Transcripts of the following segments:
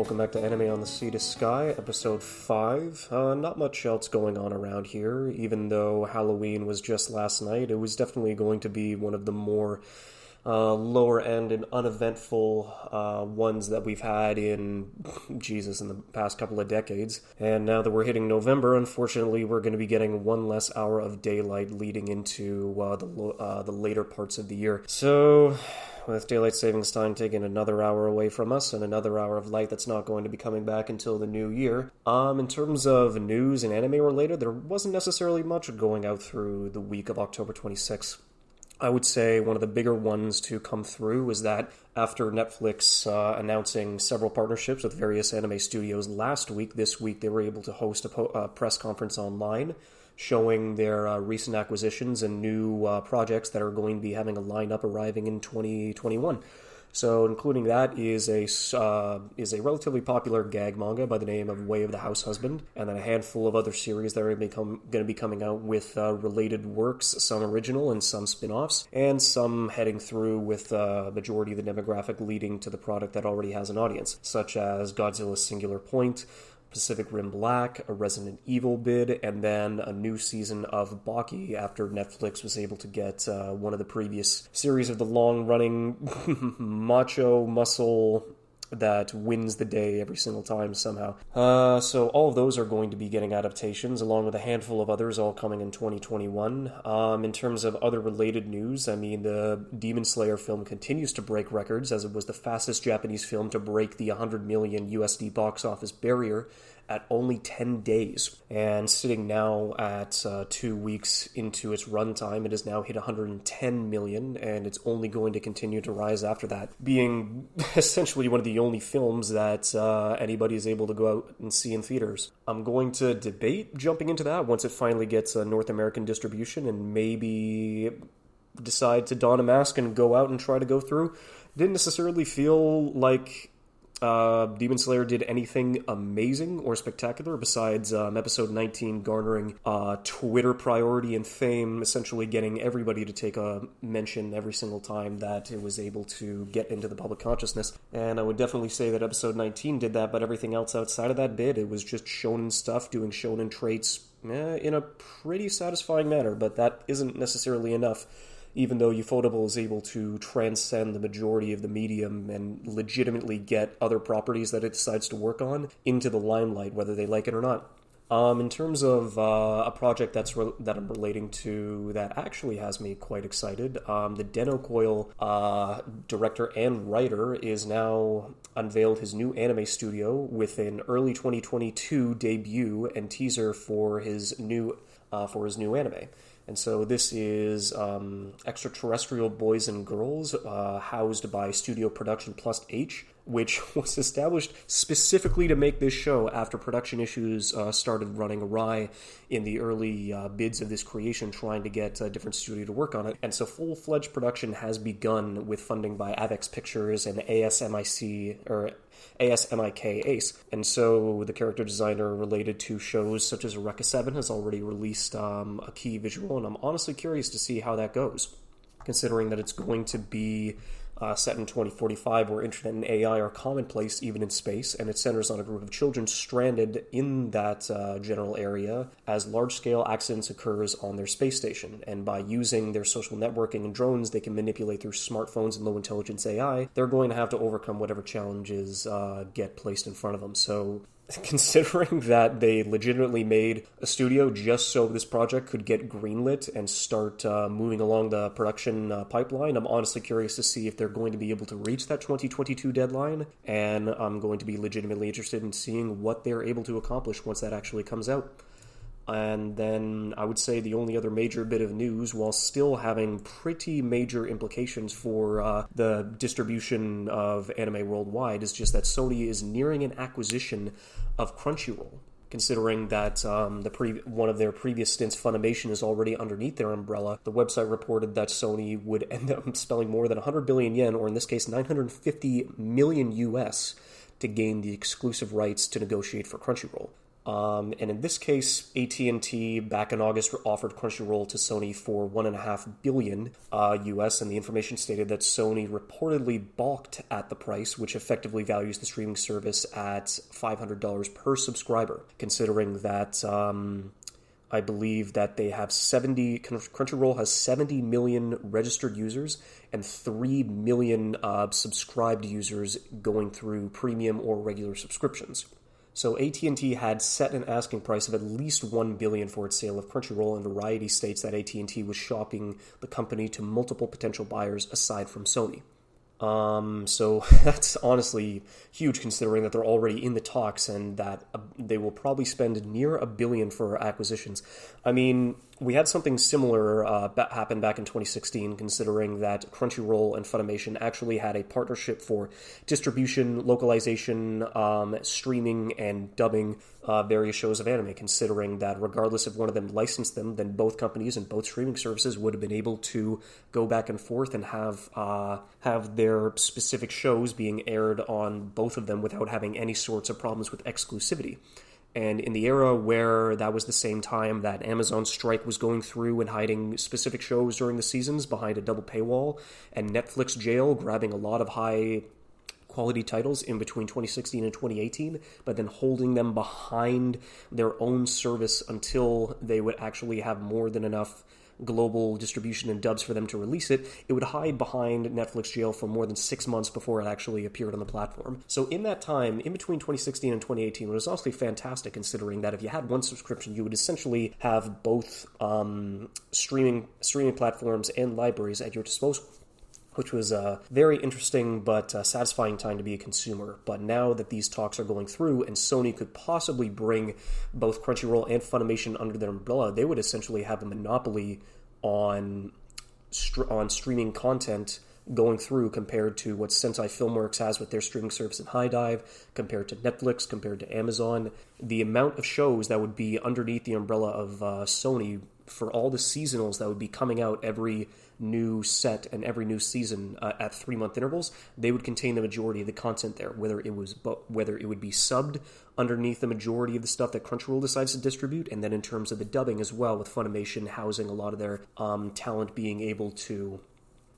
welcome back to Anime on the Sea to Sky, episode 5. Not much else going on around here, even though Halloween was just last night. It was definitely going to be one of the more lower end and uneventful ones that we've had in the past couple of decades. And now that we're hitting November, unfortunately, we're going to be getting one less hour of daylight leading into the later parts of the year. So, with daylight savings time taking another hour away from us and another hour of light that's not going to be coming back until the new year. In terms of news and anime related, there wasn't necessarily much going out through the week of October 26th. I would say one of the bigger ones to come through is that after Netflix announcing several partnerships with various anime studios last week, this week they were able to host a press conference online showing their recent acquisitions and new projects that are going to be having a lineup arriving in 2021. So, including that is a relatively popular gag manga by the name of Way of the House Husband, and then a handful of other series that are going to be coming out with related works, some original and some spin-offs, and some heading through with the majority of the demographic leading to the product that already has an audience, such as Godzilla Singular Point, Pacific Rim Black, a Resident Evil bid, and then a new season of Baki after Netflix was able to get one of the previous series of the long-running macho muscle that wins the day every single time somehow. So all of those are going to be getting adaptations, along with a handful of others all coming in 2021. In terms of other related news, I mean, the Demon Slayer film continues to break records, as it was the fastest Japanese film to break the 100 million USD box office barrier at only 10 days. And sitting now at 2 weeks into its runtime, it has now hit 110 million, and it's only going to continue to rise after that, being essentially one of the only films that anybody is able to go out and see in theaters. I'm going to debate jumping into that once it finally gets a North American distribution and maybe decide to don a mask and go out and try to go through. Didn't necessarily feel like Demon Slayer did anything amazing or spectacular besides episode 19 garnering Twitter priority and fame, essentially getting everybody to take a mention every single time that it was able to get into the public consciousness. And I would definitely say that episode 19 did that, but everything else outside of that bit, it was just shonen stuff, doing shonen traits in a pretty satisfying manner, but that isn't necessarily enough. Even though Ufotable is able to transcend the majority of the medium and legitimately get other properties that it decides to work on into the limelight, whether they like it or not. In terms of a project that I'm relating to that actually has me quite excited, the Den-O Coil director and writer is now unveiled his new anime studio with an early 2022 debut and teaser for his new anime. And so this is Extraterrestrial Boys and Girls, housed by Studio Production Plus H, which was established specifically to make this show after production issues started running awry in the early bids of this creation, trying to get a different studio to work on it. And so full-fledged production has begun with funding by Avex Pictures and ASMIK Ace. And so the character designer related to shows such as Eureka 7 has already released a key visual, and I'm honestly curious to see how that goes, considering that it's going to be set in 2045, where internet and AI are commonplace even in space, and it centers on a group of children stranded in that general area as large-scale accidents occurs on their space station. And by using their social networking and drones they can manipulate through smartphones and low-intelligence AI, they're going to have to overcome whatever challenges get placed in front of them. So, considering that they legitimately made a studio just so this project could get greenlit and start moving along the production pipeline, I'm honestly curious to see if they're going to be able to reach that 2022 deadline, and I'm going to be legitimately interested in seeing what they're able to accomplish once that actually comes out. And then I would say the only other major bit of news, while still having pretty major implications for the distribution of anime worldwide, is just that Sony is nearing an acquisition of Crunchyroll. Considering that one of their previous stints, Funimation, is already underneath their umbrella. The website reported that Sony would end up spending more than 100 billion yen, or in this case 950 million US, to gain the exclusive rights to negotiate for Crunchyroll. And in this case, AT&T back in August offered Crunchyroll to Sony for $1.5 billion US, and the information stated that Sony reportedly balked at the price, which effectively values the streaming service at $500 per subscriber, considering that I believe that they have Crunchyroll has 70 million registered users and 3 million subscribed users going through premium or regular subscriptions. So AT&T had set an asking price of at least $1 billion for its sale of Crunchyroll, and Variety states that AT&T was shopping the company to multiple potential buyers aside from Sony. So that's honestly huge, considering that they're already in the talks and that they will probably spend near $1 billion for acquisitions. I mean, we had something similar happen back in 2016, considering that Crunchyroll and Funimation actually had a partnership for distribution, localization, streaming, and dubbing various shows of anime, considering that regardless if one of them licensed them, then both companies and both streaming services would have been able to go back and forth and have their specific shows being aired on both of them without having any sorts of problems with exclusivity. And in the era where that was the same time that Amazon strike was going through and hiding specific shows during the seasons behind a double paywall, and Netflix jail grabbing a lot of high quality titles in between 2016 and 2018, but then holding them behind their own service until they would actually have more than enough global distribution and dubs for them to release it, it would hide behind Netflix jail for more than 6 months before it actually appeared on the platform. So in that time, in between 2016 and 2018, it was honestly fantastic, considering that if you had one subscription, you would essentially have both streaming platforms and libraries at your disposal, which was a very interesting but satisfying time to be a consumer. But now that these talks are going through and Sony could possibly bring both Crunchyroll and Funimation under their umbrella, they would essentially have a monopoly on streaming content going through, compared to what Sentai Filmworks has with their streaming service in HIDIVE, compared to Netflix, compared to Amazon. The amount of shows that would be underneath the umbrella of Sony for all the seasonals that would be coming out every new set and every new season at 3-month intervals, they would contain the majority of the content there, whether it would be subbed underneath the majority of the stuff that Crunchyroll decides to distribute, and then in terms of the dubbing as well, with Funimation housing a lot of their talent being able to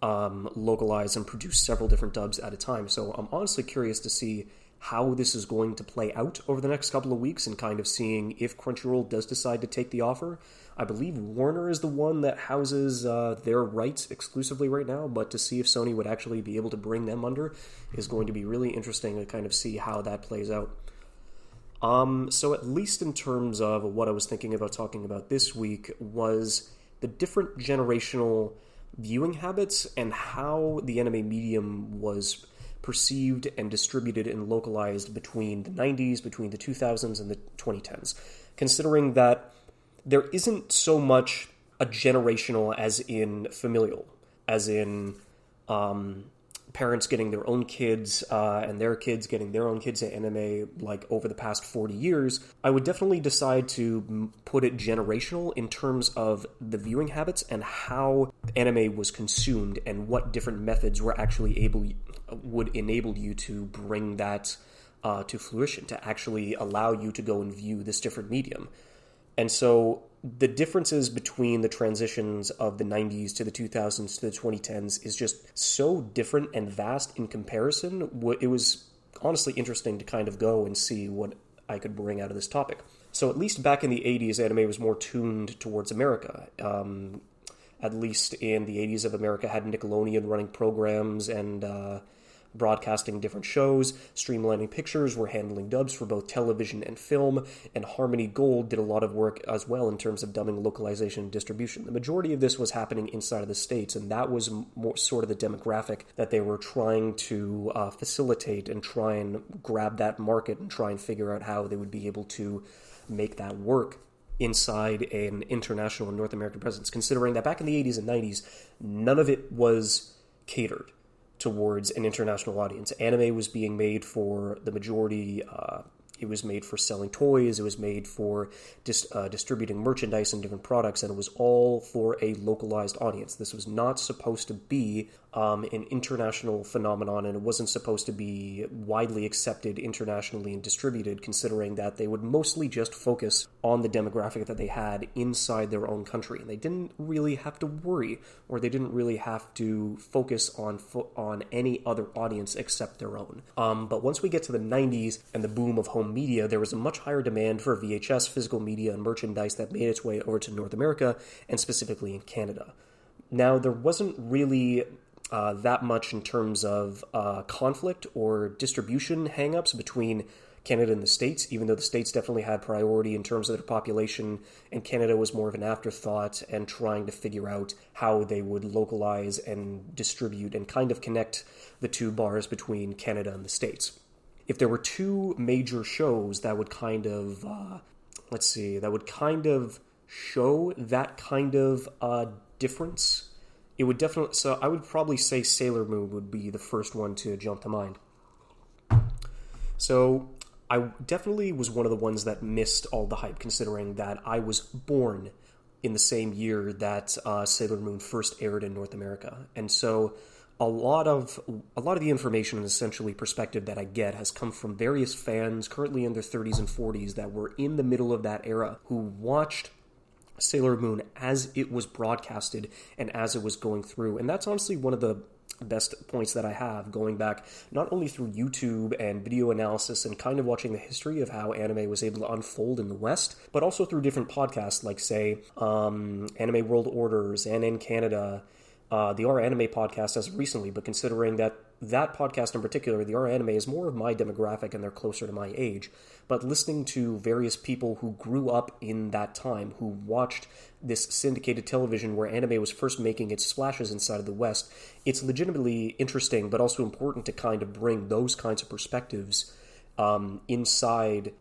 localize and produce several different dubs at a time. So I'm honestly curious to see how this is going to play out over the next couple of weeks, and kind of seeing if Crunchyroll does decide to take the offer. I believe Warner is the one that houses their rights exclusively right now, but to see if Sony would actually be able to bring them under is going to be really interesting to kind of see how that plays out. So at least in terms of what I was thinking about talking about this week was the different generational viewing habits and how the anime medium was perceived and distributed and localized between the 90s, between the 2000s, and the 2010s. Considering that there isn't so much a generational as in familial, as in parents getting their own kids and their kids getting their own kids at anime, like over the past 40 years. I would definitely decide to put it generational in terms of the viewing habits and how anime was consumed and what different methods were actually would enable you to bring that to fruition, to actually allow you to go and view this different medium. And so the differences between the transitions of the 90s to the 2000s to the 2010s is just so different and vast in comparison. It was honestly interesting to kind of go and see what I could bring out of this topic. So at least back in the 80s, anime was more tuned towards America. At least in the 80s of America had Nickelodeon running programs and broadcasting different shows. Streamlining Pictures were handling dubs for both television and film, and Harmony Gold did a lot of work as well in terms of dubbing, localization, and distribution. The majority of this was happening inside of the States, and that was more sort of the demographic that they were trying to facilitate and try and grab that market and try and figure out how they would be able to make that work inside an international and North American presence, considering that back in the 80s and 90s, none of it was catered towards an international audience. Anime was being made for the majority It was made for selling toys, it was made for distributing merchandise and different products, and it was all for a localized audience. This was not supposed to be an international phenomenon, and it wasn't supposed to be widely accepted internationally and distributed, considering that they would mostly just focus on the demographic that they had inside their own country. And they didn't really have to worry, or they didn't really have to focus on any other audience except their own. But once we get to the 90s and the boom of home media, there was a much higher demand for VHS, physical media, and merchandise that made its way over to North America, and specifically in Canada. Now, there wasn't really that much in terms of conflict or distribution hang-ups between Canada and the States, even though the States definitely had priority in terms of their population, and Canada was more of an afterthought and trying to figure out how they would localize and distribute and kind of connect the two bars between Canada and the States. If there were two major shows that would kind of, show that kind of difference, it would definitely, so I would probably say Sailor Moon would be the first one to jump to mind. So I definitely was one of the ones that missed all the hype, considering that I was born in the same year that Sailor Moon first aired in North America. And so a lot of the information and essentially perspective that I get has come from various fans currently in their 30s and 40s that were in the middle of that era who watched Sailor Moon as it was broadcasted and as it was going through. And that's honestly one of the best points that I have, going back not only through YouTube and video analysis and kind of watching the history of how anime was able to unfold in the West, but also through different podcasts like, say, Anime World Orders and in Canada, the R Anime podcast as recently, but considering that podcast in particular, the R Anime, is more of my demographic and they're closer to my age, but listening to various people who grew up in that time, who watched this syndicated television where anime was first making its splashes inside of the West, it's legitimately interesting, but also important to kind of bring those kinds of perspectives inside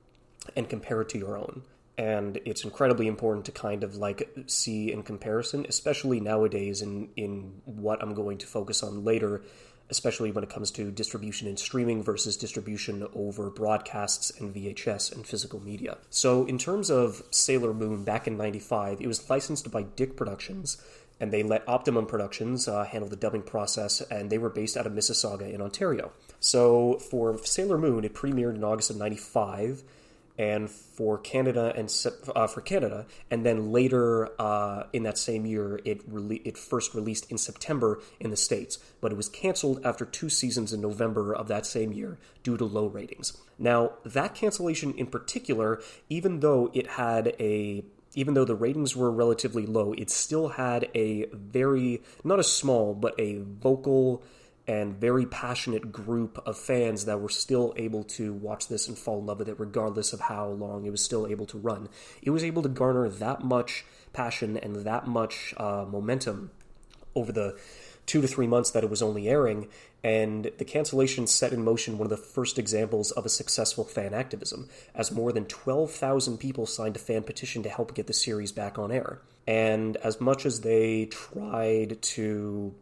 and compare it to your own. And it's incredibly important to kind of like see in comparison, especially nowadays in what I'm going to focus on later, especially when it comes to distribution and streaming versus distribution over broadcasts and VHS and physical media. So in terms of Sailor Moon back in 95, it was licensed by Dick Productions, and they let Optimum Productions handle the dubbing process, and they were based out of Mississauga in Ontario. So for Sailor Moon, it premiered in August of 95, and for Canada, and then later in that same year, it first released in September in the States, but it was canceled after 2 seasons in November of that same year due to low ratings. Now, that cancellation in particular, even though the ratings were relatively low, it still had a very, not a small, but a vocal and very passionate group of fans that were still able to watch this and fall in love with it regardless of how long it was still able to run. It was able to garner that much passion and that much momentum over the 2 to 3 months that it was only airing, and the cancellation set in motion one of the first examples of a successful fan activism, as more than 12,000 people signed a fan petition to help get the series back on air. And as much as they tried to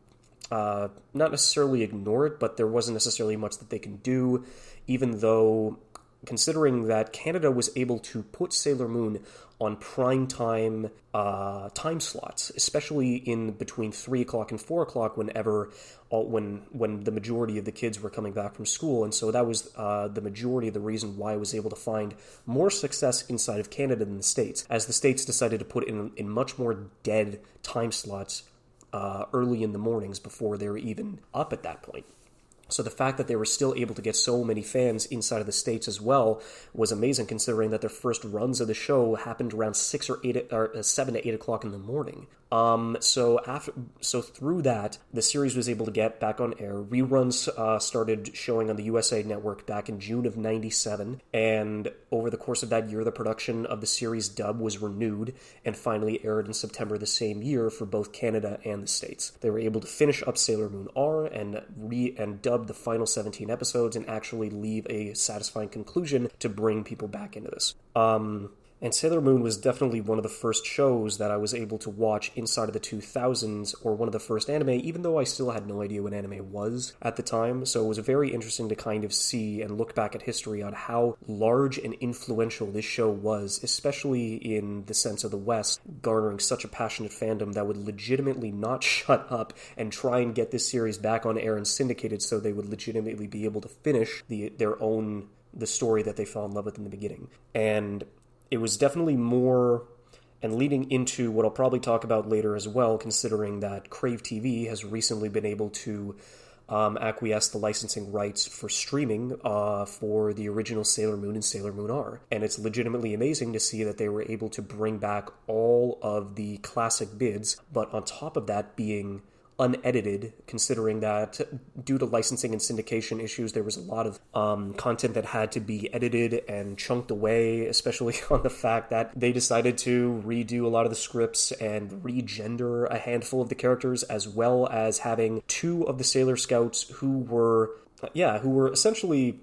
not necessarily ignore it, but there wasn't necessarily much that they can do, even though, considering that Canada was able to put Sailor Moon on prime time slots, especially in between 3 o'clock and 4 o'clock when the majority of the kids were coming back from school. And so that was the majority of the reason why I was able to find more success inside of Canada than the States, as the States decided to put in much more dead time slots early in the mornings before they were even up at that point. So the fact that they were still able to get so many fans inside of the States as well was amazing, considering that their first runs of the show happened around 7 to 8 o'clock in the morning. So through that, the series was able to get back on air. Reruns started showing on the USA Network back in June of 97, and over the course of that year, the production of the series dub was renewed and finally aired in September the same year for both Canada and the States. They were able to finish up Sailor Moon R and dub the final 17 episodes and actually leave a satisfying conclusion to bring people back into this. And Sailor Moon was definitely one of the first shows that I was able to watch inside of the 2000s, or one of the first anime, even though I still had no idea what anime was at the time. So it was very interesting to kind of see and look back at history on how large and influential this show was, especially in the sense of the West, garnering such a passionate fandom that would legitimately not shut up and try and get this series back on air and syndicated so they would legitimately be able to finish the story that they fell in love with in the beginning. And it was definitely more, and leading into what I'll probably talk about later as well, considering that Crave TV has recently been able to acquiesce the licensing rights for streaming for the original Sailor Moon and Sailor Moon R. And it's legitimately amazing to see that they were able to bring back all of the classic bids, but on top of that being unedited, considering that due to licensing and syndication issues, there was a lot of content that had to be edited and chunked away, especially on the fact that they decided to redo a lot of the scripts and regender a handful of the characters, as well as having two of the Sailor Scouts who were essentially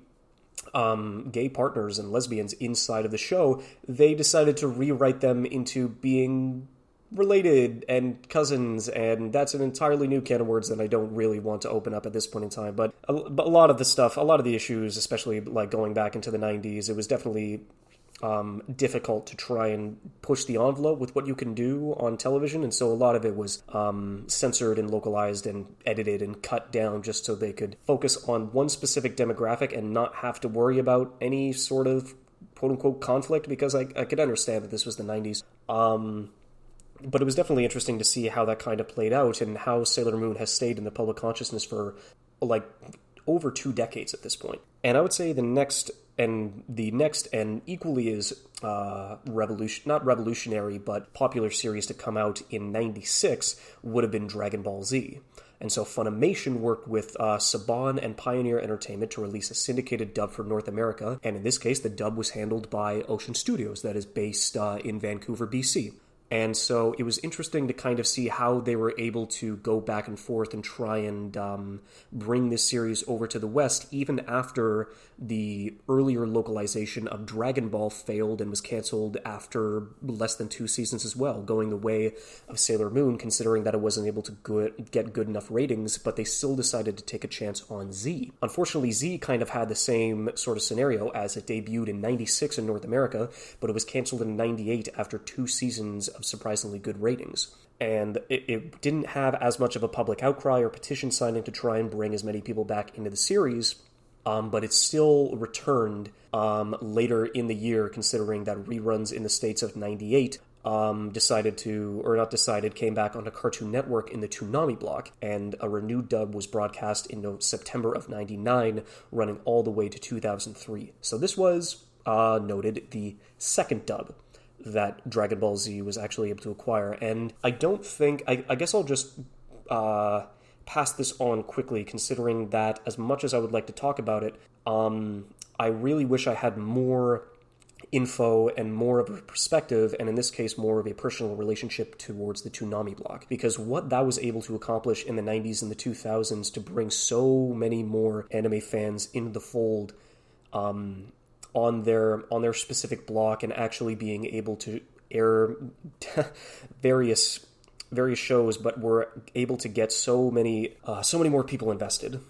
gay partners and lesbians inside of the show. They decided to rewrite them into being related and cousins, and that's an entirely new can of words that I don't really want to open up at this point in time. But a lot of the issues, especially like going back into the 90s, it was definitely difficult to try and push the envelope with what you can do on television, and so a lot of it was censored and localized and edited and cut down just so they could focus on one specific demographic and not have to worry about any sort of quote-unquote conflict, because I could understand that this was the 90s. But it was definitely interesting to see how that kind of played out and how Sailor Moon has stayed in the public consciousness for like over 2 decades at this point. And I would say the next and equally as not revolutionary, but popular series to come out in 96 would have been Dragon Ball Z. And so Funimation worked with Saban and Pioneer Entertainment to release a syndicated dub for North America, and in this case the dub was handled by Ocean Studios, that is based in Vancouver, BC. And so it was interesting to kind of see how they were able to go back and forth and try and bring this series over to the West, even after the earlier localization of Dragon Ball failed and was canceled after less than 2 seasons as well, going the way of Sailor Moon, considering that it wasn't able to get good enough ratings, but they still decided to take a chance on Z. Unfortunately, Z kind of had the same sort of scenario, as it debuted in 96 in North America, but it was canceled in 98 after 2 seasons of surprisingly good ratings. And it didn't have as much of a public outcry or petition signing to try and bring as many people back into the series, but it still returned later in the year, considering that reruns in the States of 98 came back onto Cartoon Network in the Toonami block, and a renewed dub was broadcast in September of 99, running all the way to 2003. So this was, noted, the second dub that Dragon Ball Z was actually able to acquire. And I guess I'll just pass this on quickly, considering that as much as I would like to talk about it, I really wish I had more info and more of a perspective, and in this case more of a personal relationship towards the Toonami block, because what that was able to accomplish in the 90s and the 2000s to bring so many more anime fans into the fold on their specific block, and actually being able to air various shows, but were able to get so many more people invested.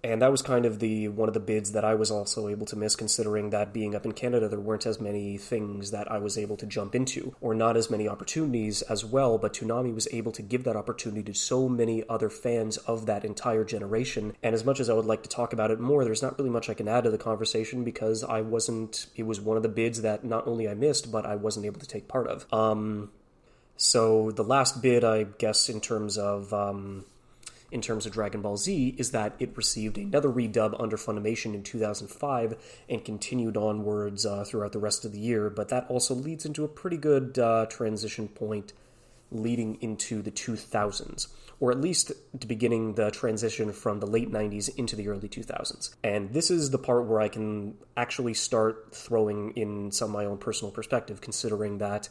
And that was kind of one of the bids that I was also able to miss, considering that being up in Canada, there weren't as many things that I was able to jump into, or not as many opportunities as well, but Toonami was able to give that opportunity to so many other fans of that entire generation. And as much as I would like to talk about it more, there's not really much I can add to the conversation, because it was one of the bids that not only I missed, but I wasn't able to take part of. So the last bid, I guess, in terms of Dragon Ball Z, is that it received another redub under Funimation in 2005 and continued onwards throughout the rest of the year, but that also leads into a pretty good transition point leading into the 2000s, or at least to beginning the transition from the late 90s into the early 2000s. And this is the part where I can actually start throwing in some of my own personal perspective, considering that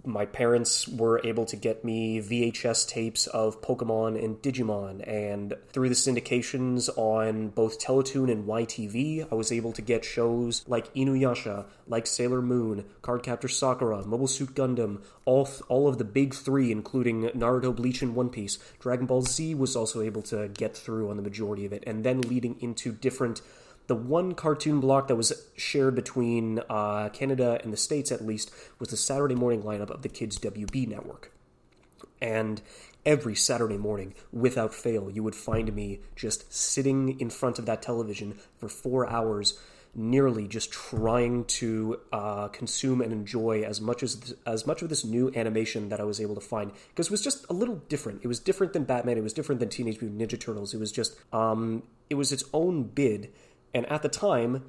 my parents were able to get me VHS tapes of Pokemon and Digimon, and through the syndications on both Teletoon and YTV, I was able to get shows like Inuyasha, like Sailor Moon, Cardcaptor Sakura, Mobile Suit Gundam, all of the big three, including Naruto, Bleach, and One Piece. Dragon Ball Z was also able to get through on the majority of it, and then leading into different... The one cartoon block that was shared between Canada and the States, at least, was the Saturday morning lineup of the Kids WB network. And every Saturday morning, without fail, you would find me just sitting in front of that television for 4 hours, nearly just trying to consume and enjoy as much of this new animation that I was able to find, because it was just a little different. It was different than Batman. It was different than Teenage Mutant Ninja Turtles. It was just it was its own bid. And at the time,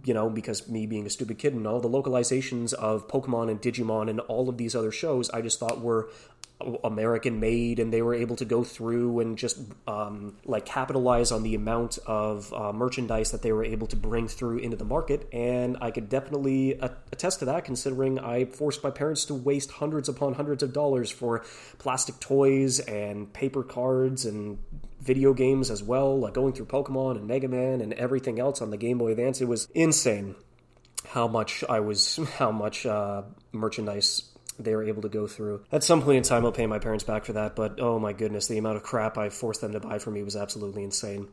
because me being a stupid kid and all the localizations of Pokemon and Digimon and all of these other shows, I just thought were American made, and they were able to go through and just capitalize on the amount of merchandise that they were able to bring through into the market. And I could definitely attest to that, considering I forced my parents to waste hundreds upon hundreds of dollars for plastic toys and paper cards and video games as well, like going through Pokemon and Mega Man and everything else on the Game Boy Advance. It was insane how much merchandise they were able to go through. At some point in time, I'll pay my parents back for that, but oh my goodness, the amount of crap I forced them to buy for me was absolutely insane.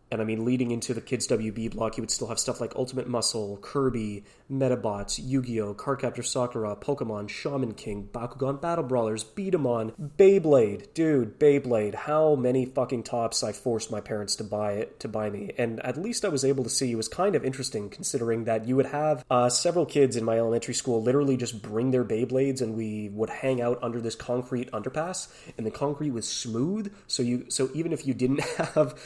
And I mean, leading into the Kids WB block, you would still have stuff like Ultimate Muscle, Kirby, Metabots, Yu-Gi-Oh!, Cardcaptor Sakura, Pokemon, Shaman King, Bakugan Battle Brawlers, Beat-em-on, Beyblade. Dude, Beyblade. How many fucking tops I forced my parents to buy me. And at least I was able to see. It was kind of interesting, considering that you would have several kids in my elementary school literally just bring their Beyblades, and we would hang out under this concrete underpass, and the concrete was smooth, so even if you didn't have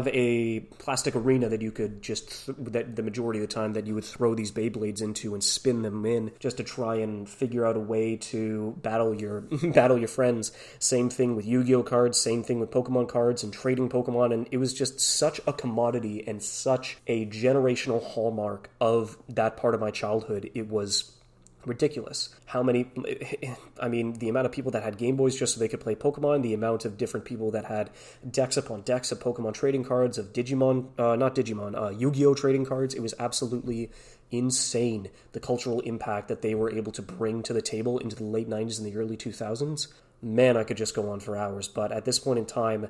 a plastic arena that you could that the majority of the time that you would throw these Beyblades into and spin them in just to try and figure out a way to battle your friends. Same thing with Yu-Gi-Oh cards, same thing with Pokemon cards and trading Pokemon, and it was just such a commodity and such a generational hallmark of that part of my childhood. It was ridiculous. The amount of people that had Game Boys just so they could play Pokemon, the amount of different people that had decks upon decks of Pokemon trading cards, of Yu-Gi-Oh! Trading cards. It was absolutely insane, the cultural impact that they were able to bring to the table into the late 90s and the early 2000s. Man, I could just go on for hours, but at this point in time,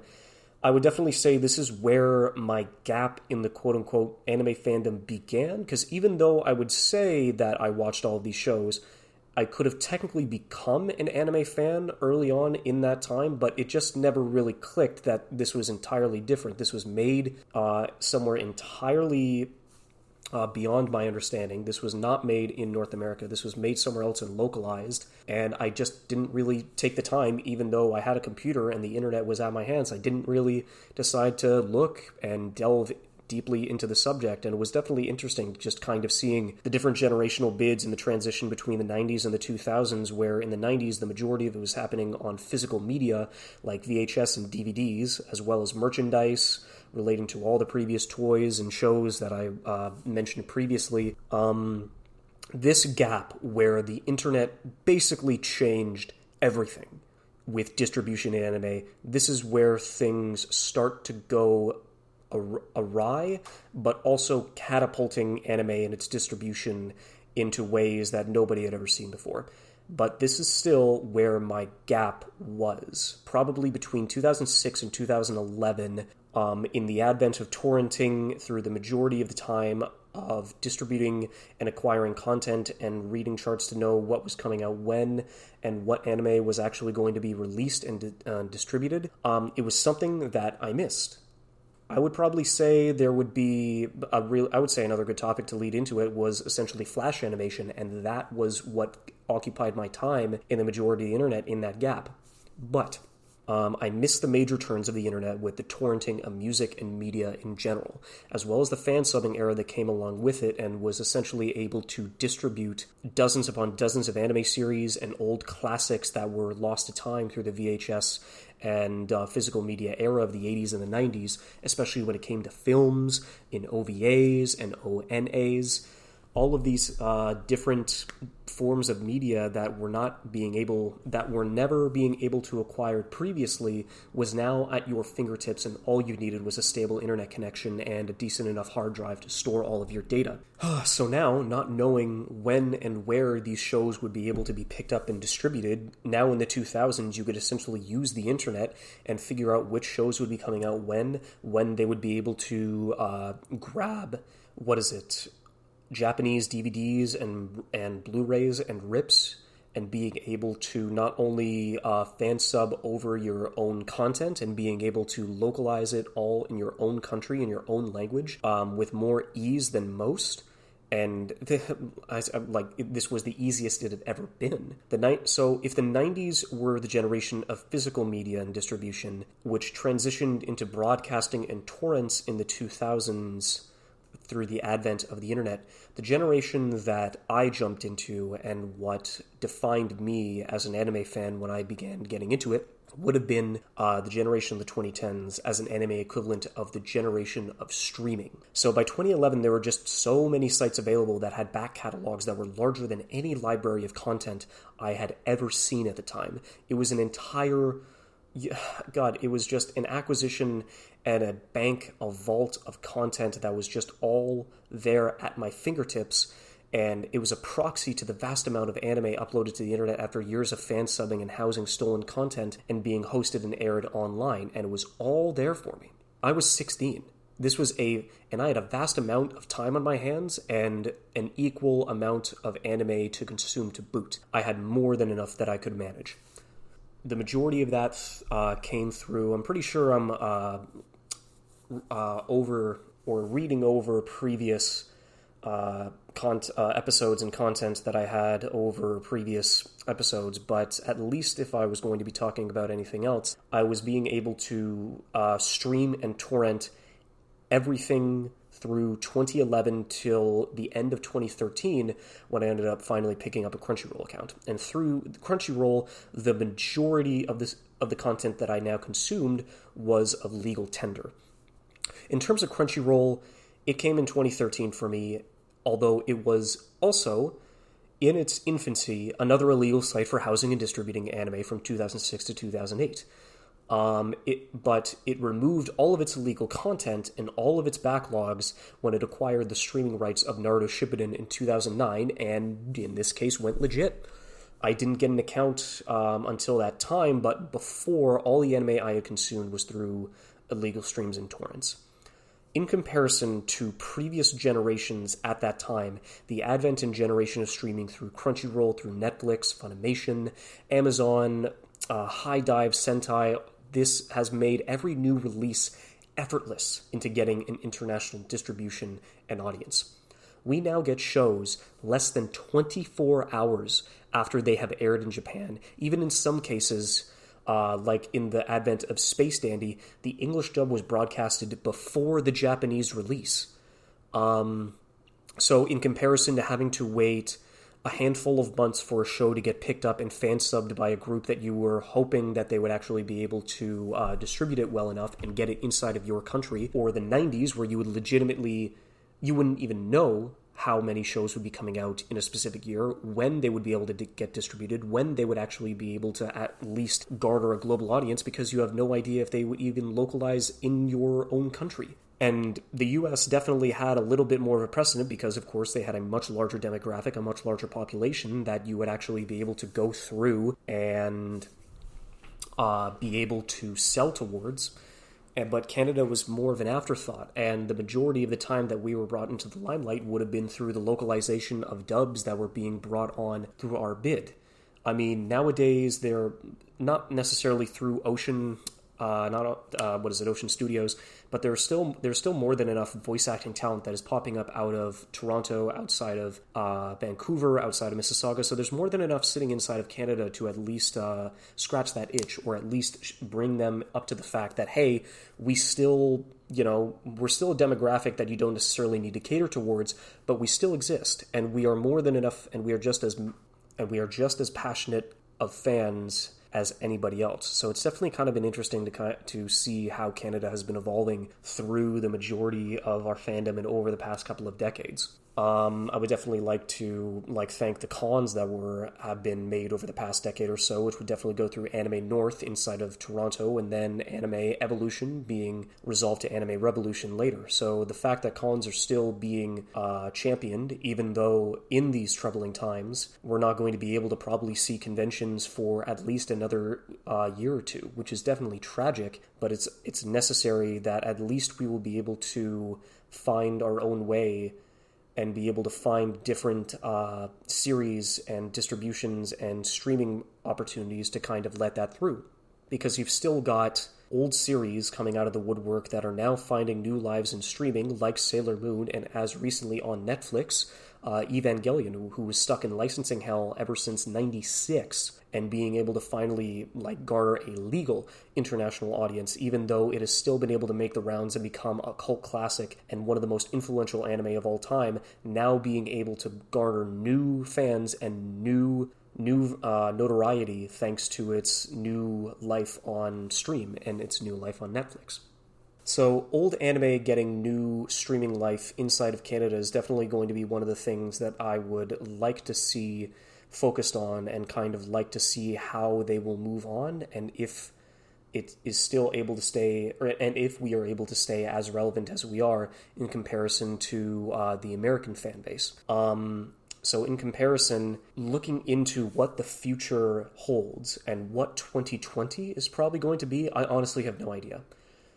I would definitely say this is where my gap in the quote-unquote anime fandom began, because even though I would say that I watched all of these shows, I could have technically become an anime fan early on in that time, but it just never really clicked that this was entirely different. This was made somewhere entirely beyond my understanding. This was not made in North America. This was made somewhere else and localized, and I just didn't really take the time, even though I had a computer and the internet was at my hands. I didn't really decide to look and delve deeply into the subject, and it was definitely interesting just kind of seeing the different generational bids in the transition between the 90s and the 2000s, where in the 90s the majority of it was happening on physical media like VHS and DVDs, as well as merchandise relating to all the previous toys and shows that I mentioned previously. This gap where the internet basically changed everything with distribution in anime, this is where things start to go awry, but also catapulting anime and its distribution into ways that nobody had ever seen before. But this is still where my gap was, probably between 2006 and 2011, in the advent of torrenting through the majority of the time, of distributing and acquiring content and reading charts to know what was coming out when and what anime was actually going to be released and distributed. It was something that I missed. I would probably say there would be I would say another good topic to lead into it was essentially Flash animation, and that was what occupied my time in the majority of the internet in that gap. But I missed the major turns of the internet with the torrenting of music and media in general, as well as the fan-subbing era that came along with it and was essentially able to distribute dozens upon dozens of anime series and old classics that were lost to time through the VHS and physical media era of the 80s and the 90s, especially when it came to films, in OVAs and ONAs. all of these different forms of media that were never being able to acquire previously was now at your fingertips, and all you needed was a stable internet connection and a decent enough hard drive to store all of your data. So now, not knowing when and where these shows would be able to be picked up and distributed, now in the 2000s you could essentially use the internet and figure out which shows would be coming out when they would be able to grab, Japanese DVDs and Blu-rays and rips, and being able to not only fan sub over your own content and being able to localize it all in your own country, in your own language, with more ease than most. And this was the easiest it had ever been. So if the 90s were the generation of physical media and distribution, which transitioned into broadcasting and torrents in the 2000s, through the advent of the internet, the generation that I jumped into and what defined me as an anime fan when I began getting into it would have been the generation of the 2010s as an anime equivalent of the generation of streaming. So by 2011, there were just so many sites available that had back catalogs that were larger than any library of content I had ever seen at the time. It was an entire... it was just an acquisition and a bank, a vault of content that was just all there at my fingertips, and it was a proxy to the vast amount of anime uploaded to the internet after years of fan subbing and housing stolen content and being hosted and aired online, and it was all there for me. I was 16. And I had a vast amount of time on my hands and an equal amount of anime to consume to boot. I had more than enough that I could manage. The majority of that came through, I'm pretty sure I'm reading over previous episodes and content that I had over previous episodes, but at least if I was going to be talking about anything else, I was being able to stream and torrent everything through 2011 till the end of 2013, when I ended up finally picking up a Crunchyroll account. And through Crunchyroll, the majority of the content that I now consumed was of legal tender. In terms of Crunchyroll, it came in 2013 for me, although it was also, in its infancy, another illegal site for housing and distributing anime from 2006 to 2008. But it removed all of its illegal content and all of its backlogs when it acquired the streaming rights of Naruto Shippuden in 2009, and in this case went legit. I didn't get an account until that time, but before, all the anime I had consumed was through illegal streams and torrents. In comparison to previous generations at that time, the advent and generation of streaming through Crunchyroll, through Netflix, Funimation, Amazon, HIDIVE, Sentai, this has made every new release effortless into getting an international distribution and audience. We now get shows less than 24 hours after they have aired in Japan. Even in some cases, like in the advent of Space Dandy, the English dub was broadcasted before the Japanese release. So in comparison to having to wait a handful of months for a show to get picked up and fan-subbed by a group that you were hoping that they would actually be able to distribute it well enough and get it inside of your country, or the 90s where you wouldn't even know how many shows would be coming out in a specific year, when they would be able to get distributed, when they would actually be able to at least garner a global audience, because you have no idea if they would even localize in your own country. And the US definitely had a little bit more of a precedent because, of course, they had a much larger demographic, a much larger population that you would actually be able to go through and be able to sell towards. But Canada was more of an afterthought, and the majority of the time that we were brought into the limelight would have been through the localization of dubs that were being brought on through our bid. I mean, nowadays they're not necessarily through Ocean Studios, but there's still more than enough voice acting talent that is popping up out of Toronto, outside of Vancouver, outside of Mississauga. So there's more than enough sitting inside of Canada to at least scratch that itch, or at least bring them up to the fact that, hey, we're still a demographic that you don't necessarily need to cater towards, but we still exist, and we are more than enough, and we are just as passionate of fans as anybody else. So it's definitely kind of been interesting to see how Canada has been evolving through the majority of our fandom and over the past couple of decades. I would definitely like to thank the cons that have been made over the past decade or so, which would definitely go through Anime North inside of Toronto, and then Anime Evolution being resolved to Anime Revolution later. So the fact that cons are still being championed, even though in these troubling times we're not going to be able to probably see conventions for at least another year or two, which is definitely tragic. But it's necessary that at least we will be able to find our own way and be able to find different series and distributions and streaming opportunities to kind of let that through. Because you've still got old series coming out of the woodwork that are now finding new lives in streaming, like Sailor Moon, and as recently on Netflix, Evangelion, who was stuck in licensing hell ever since '96, and being able to finally garner a legal international audience, even though it has still been able to make the rounds and become a cult classic and one of the most influential anime of all time, now being able to garner new fans and new notoriety thanks to its new life on stream and its new life on Netflix. So old anime getting new streaming life inside of Canada is definitely going to be one of the things that I would like to see focused on, and kind of like to see how they will move on, and if it is still able to stay, and if we are able to stay as relevant as we are in comparison to the American fan base. So in comparison, looking into what the future holds and what 2020 is probably going to be, I honestly have no idea.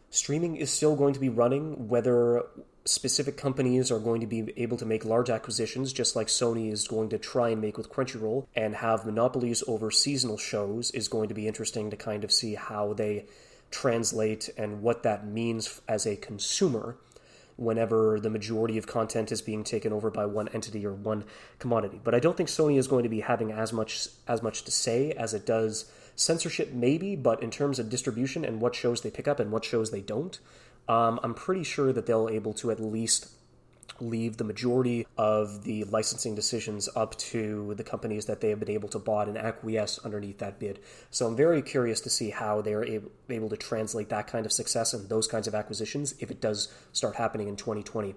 Streaming is still going to be running, whether specific companies are going to be able to make large acquisitions, just like Sony is going to try and make with Crunchyroll, and have monopolies over seasonal shows is going to be interesting to kind of see how they translate and what that means as a consumer whenever the majority of content is being taken over by one entity or one commodity. But I don't think Sony is going to be having as much to say as it does censorship, maybe, but in terms of distribution and what shows they pick up and what shows they don't, I'm pretty sure that they'll able to at least leave the majority of the licensing decisions up to the companies that they have been able to bought and acquiesce underneath that bid. So I'm very curious to see how they're able to translate that kind of success and those kinds of acquisitions if it does start happening in 2020.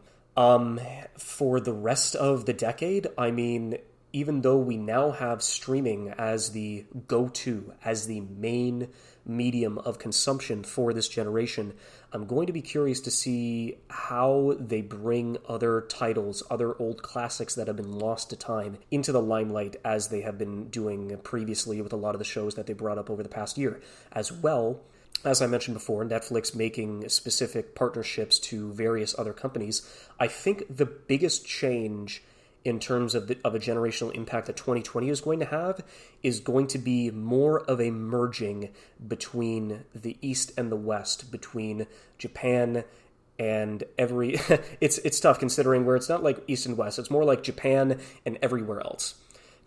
For the rest of the decade, I mean, even though we now have streaming as the go-to, as the main medium of consumption for this generation, I'm going to be curious to see how they bring other titles, other old classics that have been lost to time, into the limelight as they have been doing previously with a lot of the shows that they brought up over the past year. As well, as I mentioned before, Netflix making specific partnerships to various other companies. I think the biggest change in terms of a generational impact that 2020 is going to have is going to be more of a merging between the East and the West, between Japan and every... it's tough considering where it's not like East and West, it's more like Japan and everywhere else,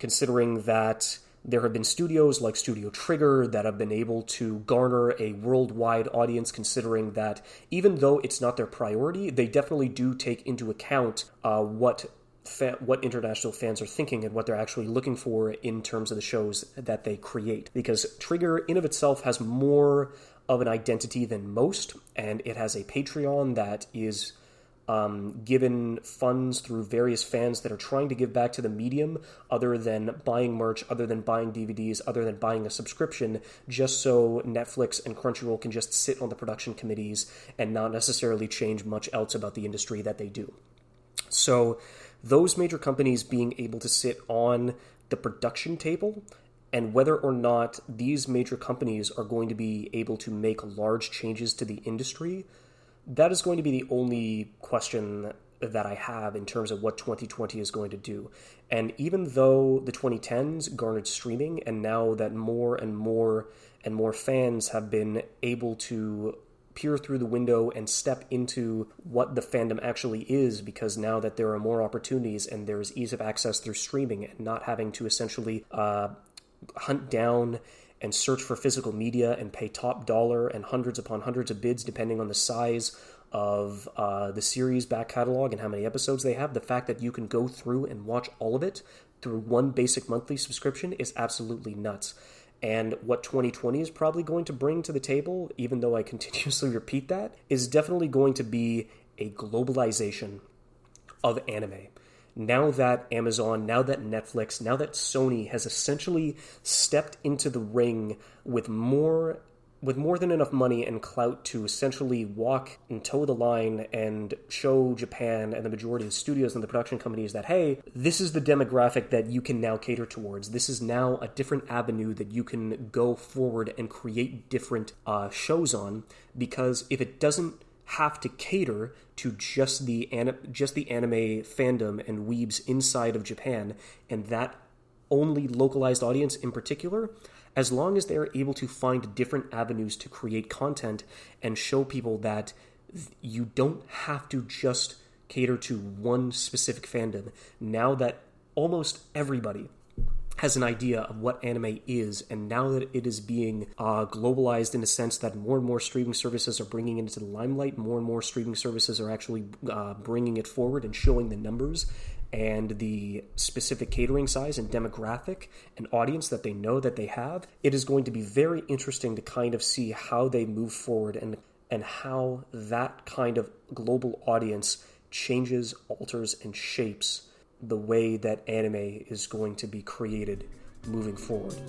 considering that there have been studios like Studio Trigger that have been able to garner a worldwide audience, considering that even though it's not their priority, they definitely do take into account what international fans are thinking and what they're actually looking for in terms of the shows that they create. Because Trigger in of itself has more of an identity than most, and it has a Patreon that is given funds through various fans that are trying to give back to the medium, other than buying merch, other than buying DVDs, other than buying a subscription, just so Netflix and Crunchyroll can just sit on the production committees and not necessarily change much else about the industry that they do. So those major companies being able to sit on the production table, and whether or not these major companies are going to be able to make large changes to the industry, that is going to be the only question that I have in terms of what 2020 is going to do. And even though the 2010s garnered streaming, and now that more and more fans have been able to peer through the window and step into what the fandom actually is, because now that there are more opportunities and there is ease of access through streaming and not having to essentially hunt down and search for physical media and pay top dollar and hundreds upon hundreds of bids depending on the size of the series back catalog and how many episodes they have, the fact that you can go through and watch all of it through one basic monthly subscription is absolutely nuts. And what 2020 is probably going to bring to the table, even though I continuously repeat that, is definitely going to be a globalization of anime. now that Amazon, now that Netflix, now that Sony has essentially stepped into the ring with more than enough money and clout to essentially walk and toe the line and show Japan and the majority of the studios and the production companies that, hey, this is the demographic that you can now cater towards. This is now a different avenue that you can go forward and create different shows on, because if it doesn't have to cater to just the anime fandom and weebs inside of Japan, and that only localized audience in particular, as long as they're able to find different avenues to create content and show people that you don't have to just cater to one specific fandom, now that almost everybody has an idea of what anime is, and now that it is being globalized in a sense that more and more streaming services are bringing it into the limelight, more and more streaming services are actually bringing it forward and showing the numbers and the specific catering size and demographic and audience that they know that they have, it is going to be very interesting to kind of see how they move forward and how that kind of global audience changes, alters, and shapes the way that anime is going to be created moving forward.